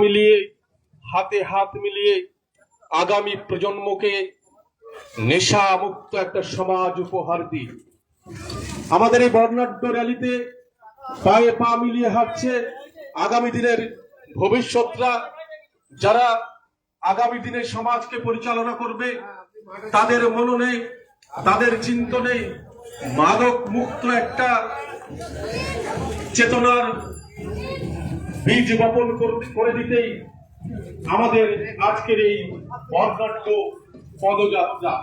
মিলিয়ে হাতে হাত মিলিয়ে আগামী প্রজন্মকে নেশা মুক্ত একটা সমাজ উপহার দিই। আমাদের এই বর্ণাঢ্য র্যালিতে পায়ে পা মিলিয়ে হাঁটছে আগামী দিনের ভবিষ্যৎরা, যারা আগামী দিনে সমাজকে পরিচালনা করবে। তাদের মননে, তাদের চিন্তনে মাদক মুক্ত একটা চেতনার বীজ বপন করে দিতেই আমাদের আজকের এই বর্ণাঢ্য পদযাত্রা।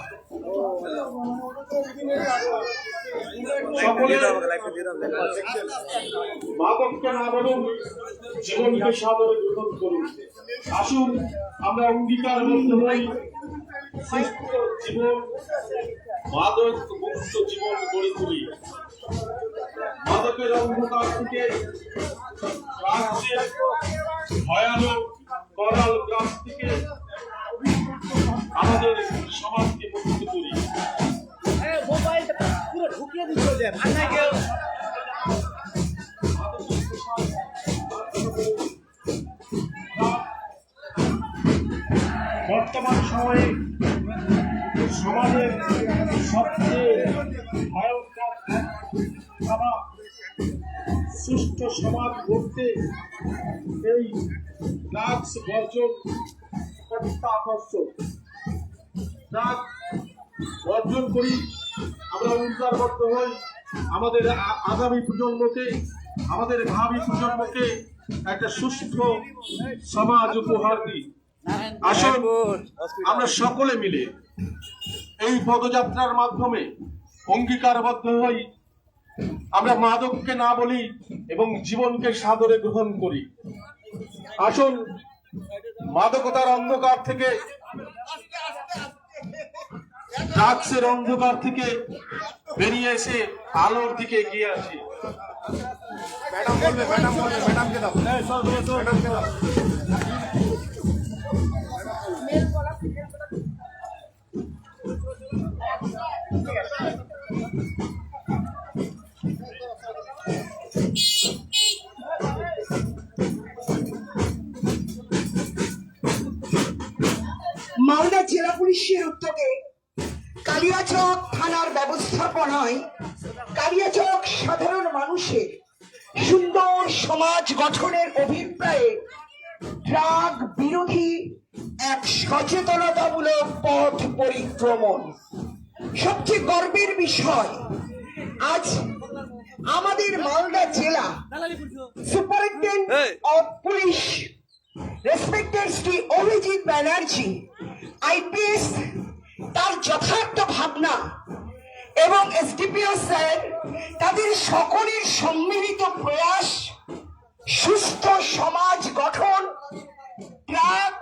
সকলে মাদককে না বলুন, জীবনকে সাদরে গ্রহণ করুন। আসুন আমরা অঙ্গীকারবদ্ধ হই, সুস্থ জীবন, মাদক মুক্ত জীবন গড়ে তুলি। মাদকের অন্ধকার থেকে রাজ্যের ভয়ানক করাল গ্রাম থেকে আমাদের সমাজকে মুক্ত করি। বর্তমান সময়ে সমাজের সবচেয়ে ভয়ঙ্কর খারাপ সুষ্ঠু সমাজ গড়তে এই ড্রাগস বর্জন অত্যাবশ্যক। ড্রাগস বর্জন করি, আমরা অঙ্গীকারবদ্ধ হই, আমাদের আগামী প্রজন্মকে, আমাদের ভাবি প্রজন্মকে একটা সুস্থ সমাজ উপহার দিই। আসুন আমরা সকলে মিলে এই পদযাত্রার মাধ্যমে অঙ্গীকারবদ্ধ হই, আমরা মাদককে না বলি এবং জীবনকে সাদরে গ্রহণ করি। আসুন মাদকতার অন্ধকার থেকে, ড্রাগসের অন্ধকার থেকে বেরিয়ে এসে আলোর দিকে এগিয়ে আসি। ম্যাডামকে দাও। মালদা জেলা পুলিশের উদ্যোগে কালিয়াচক থানার ব্যবস্থাপনায় কালিয়াচক সাধারণ মানুষের সুন্দর সমাজ গঠনের অভিপ্রায়ে ড্রাগ বিরোধী এক সচেতনতামূলক পথ পরিক্রমণ। সবচেয়ে গর্বের বিষয়, আজ আমাদের মালদা জেলা superintendent of police respected Shri Abhijit Banerjee IPS তার যথার্থ ভাবনা এবং এসডিপিও স্যার তাদের সকলের সম্মিলিত প্রয়াস সুস্থ সমাজ গঠন, drug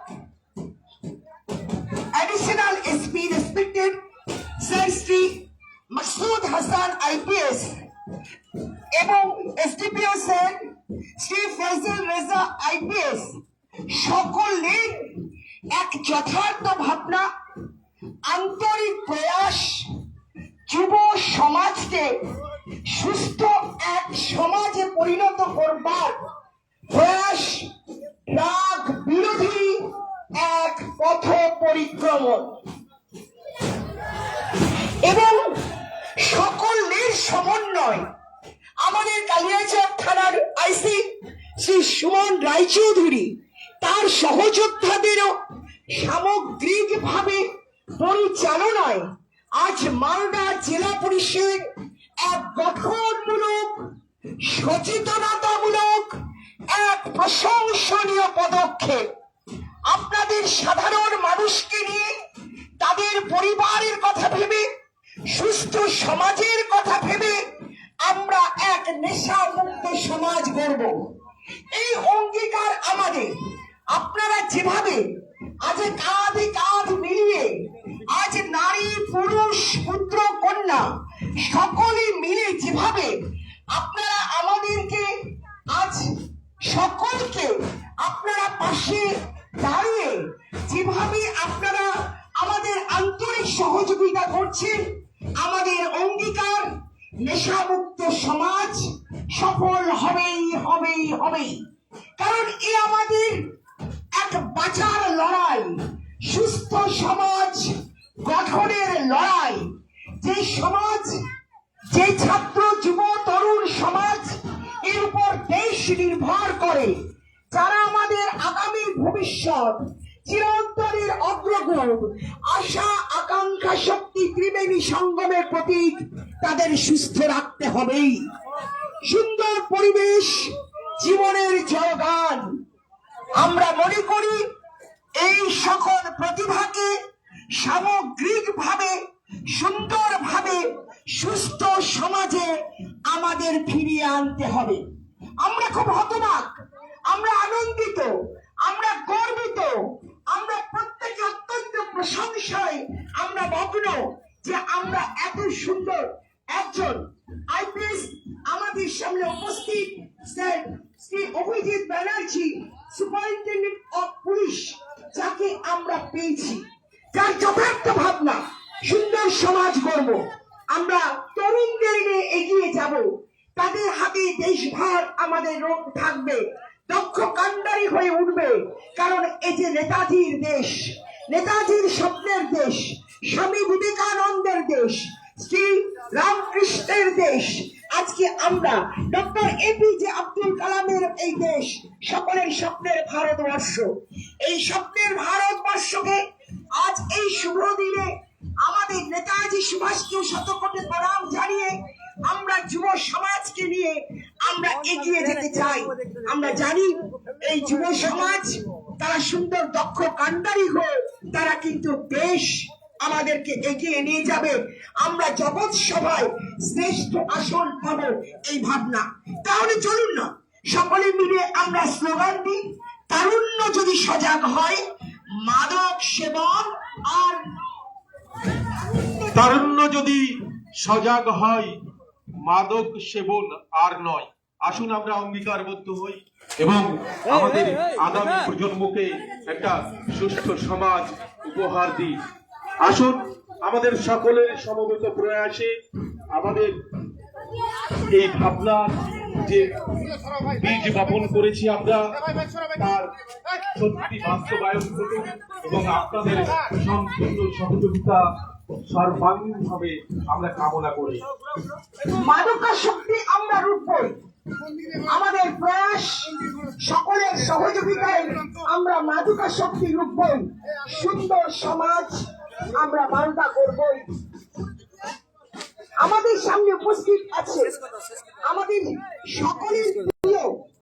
additional SP respected sir Shri Masud Hasan IPS এবং SDPO sir Shri Faizal Reza IPS সকলের এক যথার্থ ভাবনা, আন্তরিক প্রয়াস যুব সমাজকে সুস্থ এক সমাজে পরিণত করবার প্রয়াস, ড্রাগ বিরোধী এক পথ পরিক্রমণ এবং সকলের সমন্বয়। আমাদের কালিয়াচক থানার আইসি শ্রী সুমন রায়চৌধুরী তার সহযোদ্ধাদেরও সামগ্রিকভাবে পরিচালনায় আজ মালদা জেলা পুলিশের এক গঠনমূলক সচেতনতামূলক এক প্রশংসনীয় পদক্ষেপ। আপনাদের সাধারণ মানুষকে নিয়ে, তাদের পরিবারের কথা ভেবে, সুস্থ সমাজের কথা ভেবে আমরা এক নেশা মুক্ত সমাজ গড়ব। এই অঙ্গীকার আমাদের। আপনারা যেভাবে আজ কাঁধে কাঁধ মিলিয়ে, আজ নারী পুরুষ পুত্র কন্যা সকলে মিলে যেভাবে আপনারা আমাদেরকে আজ সকলকে আপনারা পাশে দাঁড়িয়ে যেভাবে আপনারা আমাদের আন্তরিক সহযোগিতা করছেন, আমাদের অঙ্গীকার নেশামুক্ত সমাজ সফল হবেই হবেই হবেই। কারণ এ আমাদের এক বাঁচার লড়াই, সুস্থ সমাজ গঠনের লড়াই। যে সমাজ, যে ছাত্র যুব তরুণ সমাজ এর উপর দেশ নির্ভর করে, যারা আমাদের আগামীর ভবিষ্যৎ, চিরন্তনের অগ্রগণ, আশা আকাঙ্ক্ষা শক্তি ত্রিবেণী সঙ্গমের প্রতীক, তাদের সুস্থ রাখতে হবেই। সুন্দর পরিবেশ জীবনের জয়গান। আমরা মনে করি এই সকল প্রতিভাকে সামগ্রিকভাবে সুন্দরভাবে সুস্থ সমাজে আমাদের ফিরিয়ে আনতে হবে। আমরা খুব হতবাক, আমরা আনন্দিত, আমরা গর্বিত, আমরা প্রত্যেকে অত্যন্ত প্রশংসায় আমরা মগ্ন যে আমরা এত সুন্দর একজন আইপিএস আমাদের সামনে উপস্থিত sir Shri Abhijit Banerjee, superintendent of police, যাকে আমরা পেয়েছি, যার যথার্থ ভাবনা সুন্দর সমাজ গড়ব। আমরা তরুণদের নিয়ে এগিয়ে যাব, তাদের হাতে দেশভার আমাদের থাকবে, দক্ষ কান্ডারি হয়ে উঠবে। কারণ এই যে নেতাজির দেশ, নেতাজির স্বপ্নের দেশ, স্বামী বিবেকানন্দের দেশ, শ্রী রামকৃষ্ণের দেশ, আজকে আমরা ডক্টর এপিজে আব্দুল কালামের এই দেশ, সকলের স্বপ্নের ভারতবর্ষ। এই স্বপ্নের ভারতবর্ষকে আজ এই শুভ দিনে আমাদের নেতাজি সুভাষকে শতকোটি প্রণাম জানিয়ে আমরা যুব সমাজকে নিয়ে আমরা এগিয়ে যেতে চাই। আমরা জানি এই যুব সমাজ তারা সুন্দর দক্ষ কান্ডারি হয়ে তারা কিন্তু দেশ আমাদেরকে এগিয়ে নিয়ে যাবে। আমরা জগৎ সভায় শ্রেষ্ঠ আসন পাবো, এই ভাবনা। তাহলে চলুন না সকলে মিলে আমরা স্লোগান দিই, তারুণ্য যদি সজাগ হয়, মাদক সেবন আর তারুণ্য যদি সজাগ হয়, মাদক সেবন আর নয়। আসুন আমরা অঙ্গীকারবদ্ধ হই এবং আমাদের আগামী প্রজন্মকে একটা সুস্থ সমাজ উপহার দিই। আসুন আমাদের সকলের সমবেত প্রয়াসে আমাদের এই ভাবনা যে বীজ বপন করেছি আমরা, তার সত্যি বাস্তবায়ন করুন এবং আপনাদের সম্পূর্ণ সহযোগিতা সর্বাঙ্গীনভাবে আমরা কামনা করি। মাদকাসক্তি আমরা রুখবই। আমাদের প্রয়াস, সকলের সহযোগিতায় আমরা মাদকাসক্তি রুখবই। সুন্দর সমাজ আমরা বান্দা করবই। আমাদের সামনে উপস্থিত আছে আমাদের সকলের প্রিয়